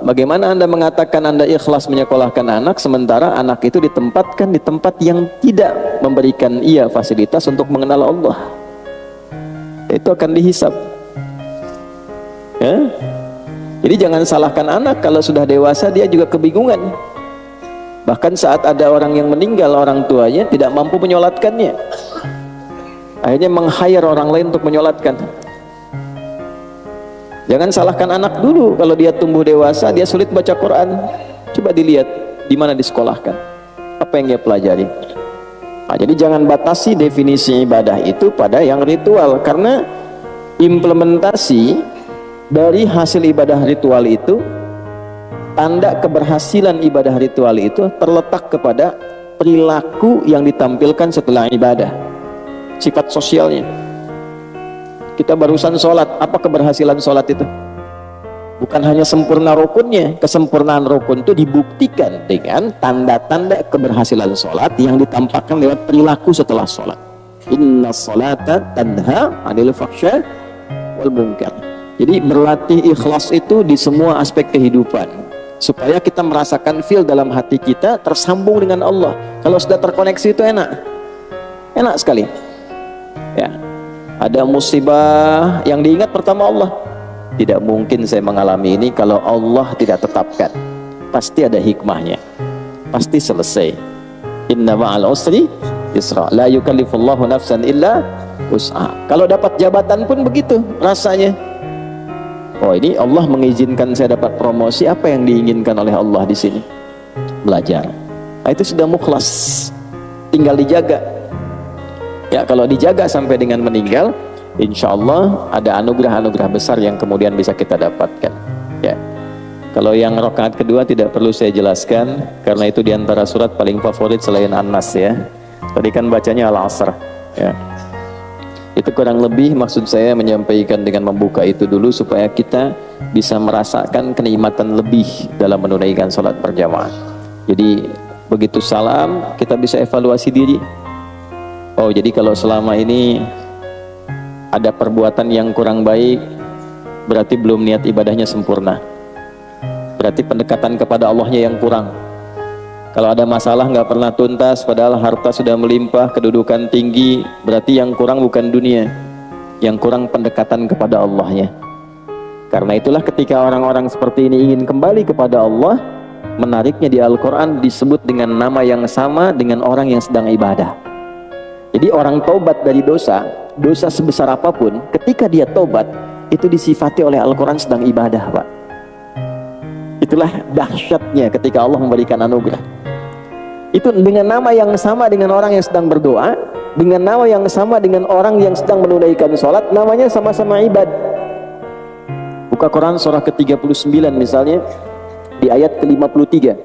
bagaimana Anda mengatakan Anda ikhlas menyekolahkan anak sementara anak itu ditempatkan di tempat yang tidak memberikan ia fasilitas untuk mengenal Allah? Itu akan dihisab. Ya? Jadi jangan salahkan anak, kalau sudah dewasa dia juga kebingungan. Bahkan saat ada orang yang meninggal, orang tuanya tidak mampu menyolatkannya, akhirnya meng-hire orang lain untuk menyolatkan. Jangan salahkan anak dulu, kalau dia tumbuh dewasa dia sulit baca Quran, coba dilihat di mana disekolahkan, apa yang dia pelajari. Nah, jadi jangan batasi definisi ibadah itu pada yang ritual, karena implementasi dari hasil ibadah ritual itu, tanda keberhasilan ibadah ritual itu terletak kepada perilaku yang ditampilkan setelah ibadah, sifat sosialnya. Kita barusan sholat, apa keberhasilan sholat itu? Bukan hanya sempurna rukunnya, kesempurnaan rukun itu dibuktikan dengan tanda-tanda keberhasilan sholat yang ditampakkan lewat perilaku setelah sholat. Inna sholata tanha 'anil fahsya wal munkar. Jadi berlatih ikhlas itu di semua aspek kehidupan, supaya kita merasakan feel dalam hati kita tersambung dengan Allah. Kalau sudah terkoneksi itu enak sekali. Ya, ada musibah yang diingat pertama Allah. Tidak mungkin saya mengalami ini kalau Allah tidak tetapkan. Pasti ada hikmahnya, pasti selesai. Inna ma'al usri yusra, la yukallifullahu nafsan illa wus'aha. Kalau dapat jabatan pun begitu rasanya. Oh, ini Allah mengizinkan saya dapat promosi, apa yang diinginkan oleh Allah di sini? Belajar. Nah, itu sudah mukhlas, tinggal dijaga. Ya, kalau dijaga sampai dengan meninggal, insya Allah ada anugerah-anugerah besar yang kemudian bisa kita dapatkan. Ya, kalau yang rakaat kedua tidak perlu saya jelaskan, karena itu diantara surat paling favorit selain An-Nas ya. Tadi kan bacanya Al-Asr. Ya, itu kurang lebih maksud saya menyampaikan dengan membuka itu dulu, supaya kita bisa merasakan kenikmatan lebih dalam menunaikan sholat berjamaah. Jadi begitu salam kita bisa evaluasi diri. Oh, jadi kalau selama ini ada perbuatan yang kurang baik, berarti belum niat ibadahnya sempurna, berarti pendekatan kepada Allahnya yang kurang. Kalau ada masalah nggak pernah tuntas, padahal harta sudah melimpah, kedudukan tinggi, berarti yang kurang bukan dunia, yang kurang pendekatan kepada Allahnya. Karena itulah ketika orang-orang seperti ini ingin kembali kepada Allah, menariknya di Al-Quran disebut dengan nama yang sama dengan orang yang sedang ibadah. Jadi orang taubat dari dosa sebesar apapun, ketika dia taubat, itu disifati oleh Al-Quran sedang ibadah, Pak. Itulah dahsyatnya ketika Allah memberikan anugerah. Itu dengan nama yang sama dengan orang yang sedang berdoa, dengan nama yang sama dengan orang yang sedang menunaikan sholat, namanya sama-sama ibad. Buka Quran surah ke-39 misalnya, di ayat ke-53,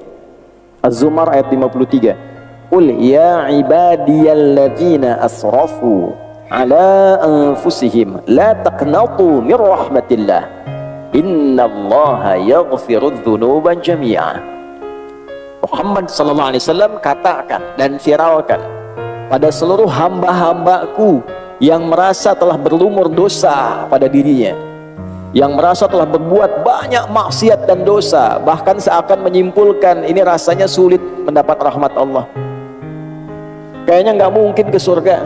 Az-Zumar ayat 53. Qul ya ibadiyalladzina asrafu ala anfusihim la taqnatu min rahmatillah innallaha yaghfirudz dzunuba jami'a. Muhammad sallallahu alaihi wasallam katakan dan viralkan pada seluruh hamba-hambaku yang merasa telah berlumur dosa pada dirinya, yang merasa telah berbuat banyak maksiat dan dosa, bahkan seakan menyimpulkan ini rasanya sulit mendapat rahmat Allah, kayaknya nggak mungkin ke surga.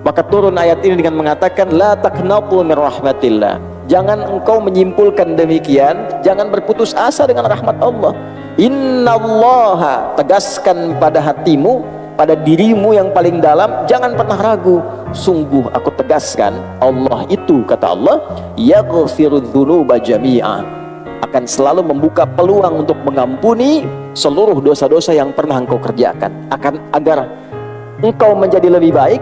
Maka turun ayat ini dengan mengatakan la taqnatu min rahmatillah. Jangan engkau menyimpulkan demikian, jangan berputus asa dengan rahmat Allah. Innallaha, tegaskan pada hatimu, pada dirimu yang paling dalam, jangan pernah ragu. Sungguh aku tegaskan, Allah itu, kata Allah, yaghfirudz dzunuba jami'a, akan selalu membuka peluang untuk mengampuni seluruh dosa-dosa yang pernah engkau kerjakan, agar engkau menjadi lebih baik,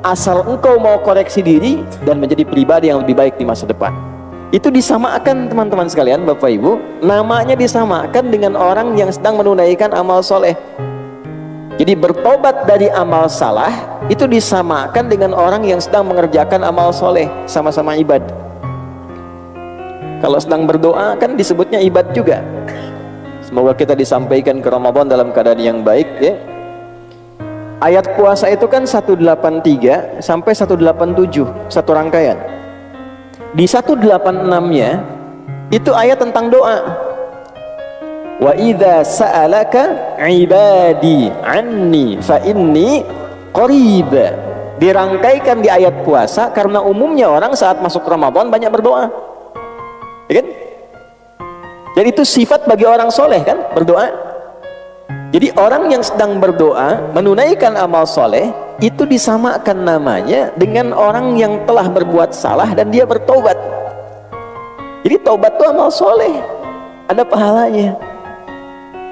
asal engkau mau koreksi diri dan menjadi pribadi yang lebih baik di masa depan. Itu disamakan teman-teman sekalian, Bapak Ibu, namanya disamakan dengan orang yang sedang menunaikan amal soleh. Jadi bertobat dari amal salah itu disamakan dengan orang yang sedang mengerjakan amal soleh, sama-sama ibad. Kalau sedang berdoa kan disebutnya ibad juga. Semoga kita disampaikan ke Ramadan dalam keadaan yang baik ya. Ayat puasa itu kan 183 sampai 187, satu rangkaian. Di 186-nya itu ayat tentang doa. Wa idza sa'alaka ibadi anni fa inni qarib. Dirangkaikan di ayat puasa karena umumnya orang saat masuk Ramadan banyak berdoa. Ya kan? Jadi itu sifat bagi orang soleh kan, berdoa. Jadi orang yang sedang berdoa menunaikan amal soleh itu disamakan namanya dengan orang yang telah berbuat salah dan dia bertobat. Jadi tobat itu amal soleh, ada pahalanya.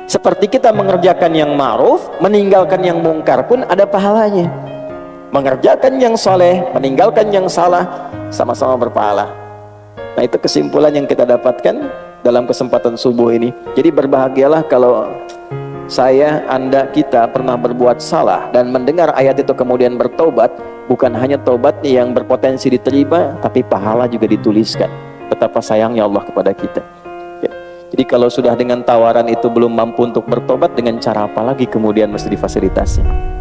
Seperti kita mengerjakan yang ma'ruf, meninggalkan yang mungkar pun ada pahalanya. Mengerjakan yang soleh, meninggalkan yang salah, sama-sama berpahala. Nah itu kesimpulan yang kita dapatkan dalam kesempatan subuh ini. Jadi berbahagialah kalau saya, Anda, kita pernah berbuat salah dan mendengar ayat itu kemudian bertobat. Bukan hanya tobat yang berpotensi diterima, tapi pahala juga dituliskan. Betapa sayangnya Allah kepada kita. Jadi kalau sudah dengan tawaran itu belum mampu untuk bertobat, dengan cara apa lagi kemudian mesti difasilitasi?